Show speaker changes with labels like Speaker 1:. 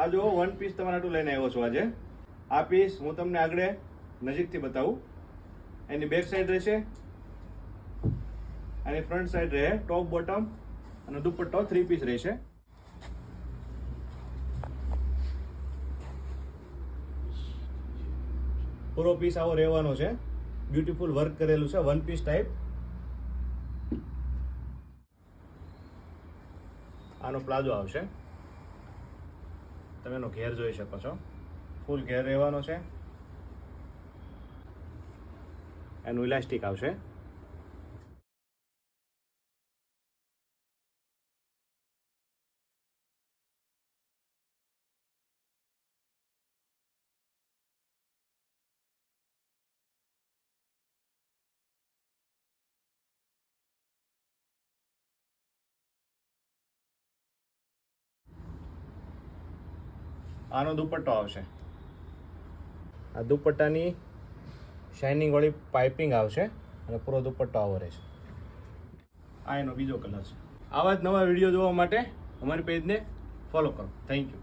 Speaker 1: આ જો one piece તમારા હાટુ લઈને આવ્યો છું આજે. આ પીસ હું તમને આગળ નજીકથી બતાવું. એની બેક સાઈડ રહેશે, એની ફ્રન્ટ સાઈડ રહે ટોપ બોટમ અને દુપટ્ટો 3 પીસ રહેશે. પૂરો પીસ આવો રહેવાનો છે. બ્યુટીફુલ વર્ક કરેલું છે, વન પીસ ટાઈપ. આનો પ્લાઝો આવશે, તમે એનો ઘેર જોઈ શકો છો. ફૂલ ઘેર રહેવાનો છે. એનું ઇલાસ્ટિક આવશે. આનો દુપટ્ટો આવશે. આ દુપટ્ટાની શાઇનિંગ વાળી પાઇપિંગ આવશે અને પૂરો દુપટ્ટો આવો રહેશે. આ એનો બીજો કલર છે. આવા જ નવા વિડીયો જોવા માટે અમારી પેજને ફોલો કરો. Thank you.